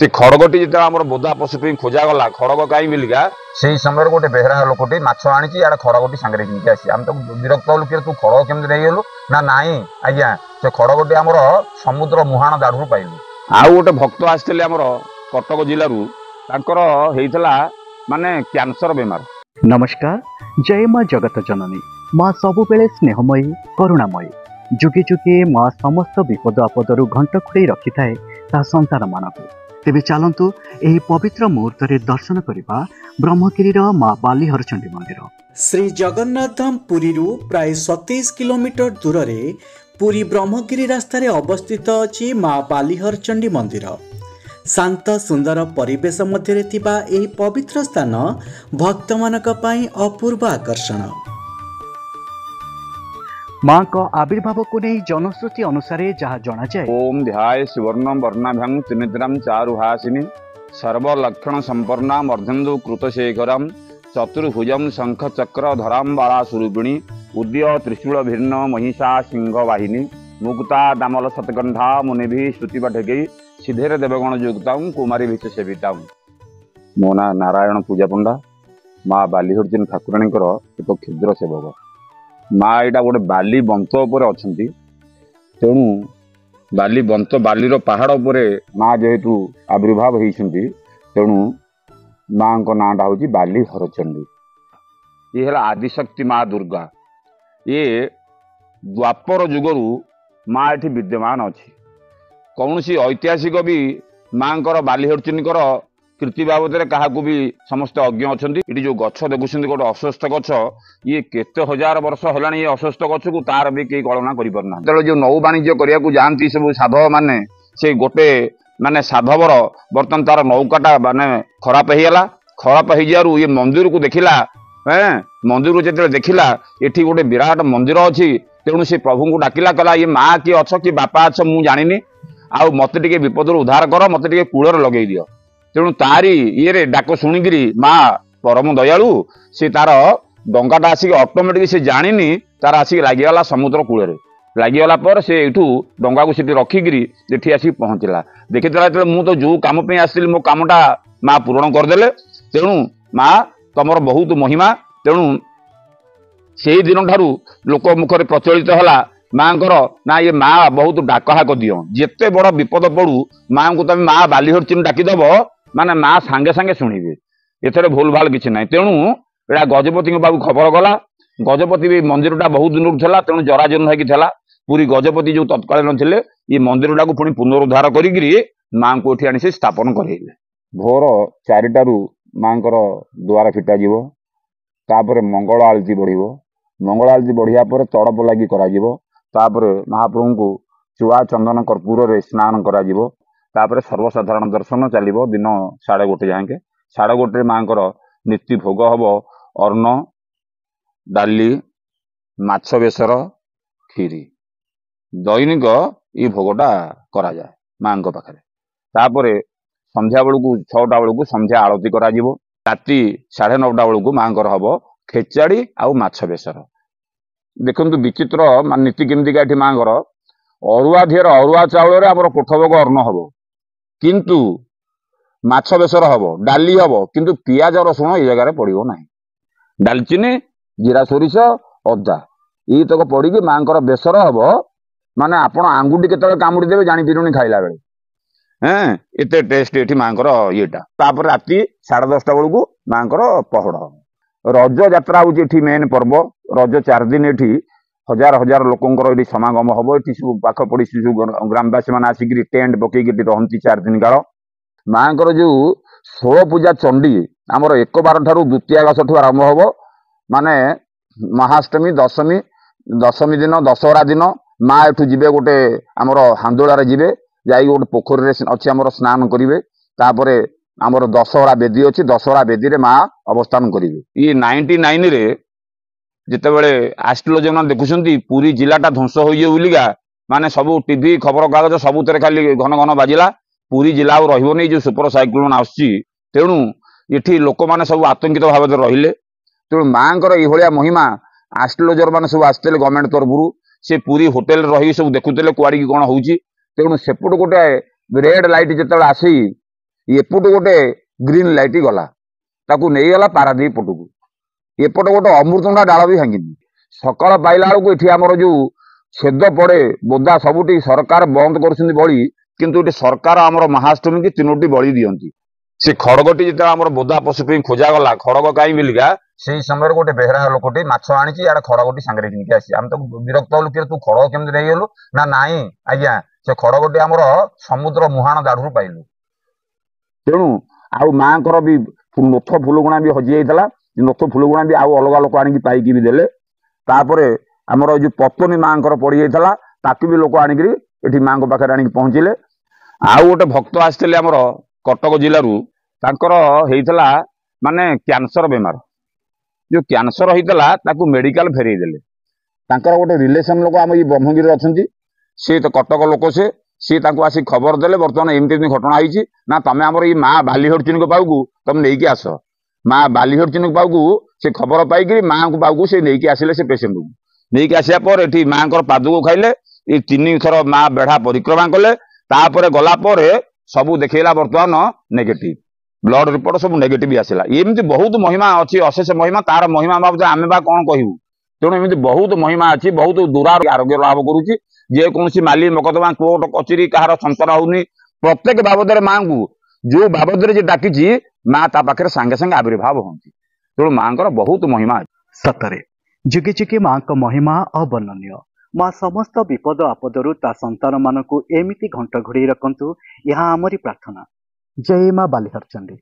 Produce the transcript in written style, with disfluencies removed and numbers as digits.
से खड़गटी जो आम बोधा पशु खोजा गला खड़ग कहीं मिलिका से समय गोटे बेहरा लोकटे माछ आनी इे खड़गटी सांगे कि आसी आम तो विरक्त हलु कि तू खड़ग केमी नहीं ना नाई आज्ञा से खड़गटी आमर समुद्र मुहाण दाढ़ू पाइलु आउ गोटे भक्त आसते आमर कटक जिलू होता माने कैंसर बेमार। नमस्कार, जय माँ जगत जननी माँ सबुबेले स्नेहमयी करुणामयी जुगे जुगे माँ समस्त विपद आपदरू घंट खोड़े रखि थाए ता संतान मानक। तेबे चलतु एही पवित्र मुहूर्त रे दर्शन करबा ब्रह्मगिरी माँ बालीहरचंडी मंदिर। श्री जगन्नाथ धाम पुरी प्राय 27 किलोमीटर दूर रे पुरी ब्रह्मगिरी रास्तार अवस्थित अछि माँ बालीहरचंडी मंदिर। शांत सुंदर परिवेश मध्य थिबा एही पवित्र स्थान भक्त मानक पई अपूर्व आकर्षण। माँ का आविर्भाव को नहीं जनश्रुति अनुसार जहाँ जना जाए ओम ध्याय सुवर्ण वर्णाभ्यं त्रिनेत्रं चारुहासिनी सर्वलक्षण संपन्ना मर्धेन्दु कृतशेखरं चतुर्भुजं शंख चक्र धरां बालास्वरूपिणी उद्य त्रिशूल भिन्न महिषा सिंह वाहिनी मुक्ता दामल शतकंठा मुनिभि श्रुतिपाठकै सिद्धेर देवगण युक्तां कुमारी भीत सेवितां। मो ना नारायण पूजा पंडा माँ बालीहरचंडी ठाकुराणीकर एक क्षुद्र सेवक। माँ यहाँ गोटे बाली बंत उपर अच्छा तेणु बाली बंत बालीर पहाड़ उपर माँ जेहेतु आविर्भाव होती तेणु माँ को नाटा हूँ बालीहरचंडी। ये है आदिशक्ति माँ दुर्गा। ये द्वापर जुगरू माँ ये विद्यमान अच्छी कौन सी ऐतिहासिक भी माँ को बालीहरचंडी कीर्ति बाबद क्या भी समस्त अज्ञ अच्छा। ये जो गछ देखुं गोटे अस्वस्थ गछ ये केते हजार वर्ष है ये अस्वस्थ गछ को तार भी कई कल्पना कर जो नौ वाणिज्य करने को जाती सब साधव माने से गोटे माने साधवर बर्तमान तार नौकाटा माने खराब होगा खराब हो ये मंदिर को देखला मंदिर को जो देखला ये गोटे विराट मंदिर अच्छी तेणु से प्रभु को डाकिला कहला ये माँ किए अछ कि बापा अछ मु जानी आउ मत टे विपद उद्धार कर मत टे कूलर लगे दियो। तेणु तारी ये डाक शुणिकी माँ परम दयालु सी तार डंगाटा आसिक ऑटोमेटिक से जानी तार आसिक लगिगला समुद्र कूल लगिगला पर से यू डंगा को सीटी रखिकी ये आसिक पहुँचला देखी मु तो जो कम आसती मो कमटा माँ पूरण करदे। तेणु माँ तमर बहुत महिमा। तेणु से दिन ठारू लोक मुखर प्रचलित है माँ ना ये माँ बहुत डाकहाक दियो जिते बड़ विपद पड़ू माँ को तुम माँ बालीहरचंडी डाकिदब माने माँ सांगे सांगे शुणिबे एथरे भूल भाल किछि नाही। तेणु एटा गजपति बाबू खबर गला गजपति भी मंदिरटा बहुत दिन था तेणु जराजीर्ण होगी पूरी गजपति जो तत्कालीन थे ये मंदिरटा को पुणी पुनरुद्धार करी माँ को एठी आनी से स्थापन करेले। भोर 4टारू माँ द्वार फिटा जीवो तापर मंगल आलती बढ़िबो मंगल आलती बढ़िया पर तड़प लगी करा जीवो तापर महाप्रभु को चुआ चंदन कर्पूर रे स्नान करा जीवो तापर सर्वसाधारण दर्शन चलो दिन 1:30 जाए 1:30 माँ नीति भोग हम अर्ण डाली माछ बेसर खीरी दैनिक ये भोगटा करा जाए माँ पाखे तापर संध्या बेलू 6टा बेलू संध्या आरती करा जीवो राति 9:30 बेलू माँ हम खेचाड़ी आउ माछ बेसर। देखु विचित्र नीति केमती माँ अरुआ ढेर अरुआ चाउल आम कोठभोग अर्ण हम किंतु माछ बेसर हम डाली हम किंतु पियाज रसुण ये जगह पड़ो ना डालचीनी जीरा सोरिष अदा ये तक पड़ी माँ बेसर हम माने आपण आंगुठी केतले कामुड़ी देवे जानी पिरुनी खाइला बेले एते टेस्ट एठी माँ येटा तापर राति 10:30 बेलू माँ पहड़ रज यात्रा हूँ मेन पर्व रज 4 दिन एठी हजार हजार लोकंर ये समागम हम ये सब पाख पड़ी ग्रामवासी मैंने आसिक टेंट पकई रही 4 दिन काल माँ जो 16 पूजा चंडी आमर 1 12 ठारू द्वितीयागश ठू आरंभ हम माने महाअष्टमी दशमी दिन दशहरा दिन माँ एठू जीवे गोटे आमर हांदोलार जीवे जाई गोटे पोखरी अच्छी आमर स्नान करेंगे तापर आमर दशहरा बेदी अच्छी दशहरा बेदी रे माँ अवस्थान करेंगे। ये 99 रे जितेबले आस्ट्रोलॉजी मैंने देखुं पूरी जिलाटा ध्वंस होगा माने सबू टीवी खबर कागज सबुत खाली घन घन बाजिला पूरी जिला और रही जो सुपर साइक्लोन आसुची तेणु ये लोक मैंने सब आतंकित भाव रहिले। तेणु माँ ये महिमा आस्ट्रोलॉजर मैंने सब आसते गवर्नमेंट तरफ से पूरी होटेल रही सब देखुले कुआड़ी कौन हो तेणु सेपट गोटे रेड लाइट जिते आसी एपटू गोटे ग्रीन लाइट गला ताकू नहीं गला पारादीप पटू एपटे गोटे अमृतभंडा डाल भी भांगिनी सकाळ पाइला बेलू ये आमर जो छेद पड़े बोदा सबुटी सरकार बंद कर बड़ी किंतु ये सरकार आमर महाअष्टमी की 3टी बड़ी दियंती से खड़गटी जो आम बोदा पशु पे खोजा गला खड़ग कहीं बिलिका से समय गोटे बेहरा लोकटी माछ आनी इे खड़गटी सांगे किनिक आसी आम तो विरक्त हलु कि तू खड़ग केमती नहीं गलु ना नाई आज्ञा से खड़गटी आमर समुद्र मुहाण दाढ़ू पाइलु तेणु आउ माँ भी नोथ फुलगुणा भी हजि जाइला नोथ फुलगुणा भी आउ अलग लोक आनिक पाइकी भी देले तापर आमर जो पत्नी माँ पड़ जाइला ताकू भी लोक आनिक एठी माँ पाखे आनिक पहुँचले आउ गोटे भक्त आसते आमर कटक जिलू तांकर हेइतला माने कैंसर बेमार जो कैंसर होइतला ताकू मेडिकल फेरई देले तांकर गोटे रिलेशन लोक आम ये ब्रह्मगिरी अच्छी सी तो कटक लोक सी तांको आसी खबर देले बर्तमान एमती घटना होइछि ना तमे आमर ये माँ बालीहरचुनी को पाऊकू तुम नहीं आस माँ बालीहरचुनी को पाऊकू से खबर पाई माँ को पाऊकू से नहीं आसिले से पेसेंट को नहीं आसिया पर एठी माँ पाद को खाइले ये 3 थर माँ बेढ़ा परिक्रमा कले तापर गला सबू देखला बर्तमान नेगेटिव ब्लड रिपोर्ट सब नेगेटिव आसला एमती बहुत महिमा अच्छी अशेष महिमा तार महिमा बाबद आम बा कौन कहू तेणु एमती बहुत महिमा अच्छी बहुत दूरा आरोग्य लाभ करुच्ची जेकोसी माली मकदमा कोर्ट कचेरी कहार संतान होनी प्रत्येक बाबद माँ को जो बाबद डाकी माँ ता पाखे सांगे सांगे आविर्भाव होती तेणु माँ बहुत महिमा अच्छी सतरे जुगे जुगे माँ का महिमा अवर्णनीय माँ समस्त विपद आपदरू ता संतान मानकू एमिति घंट घोड़े रखंतु यहाँ आमरी प्रार्थना। जय माँ बालीहरचंडी।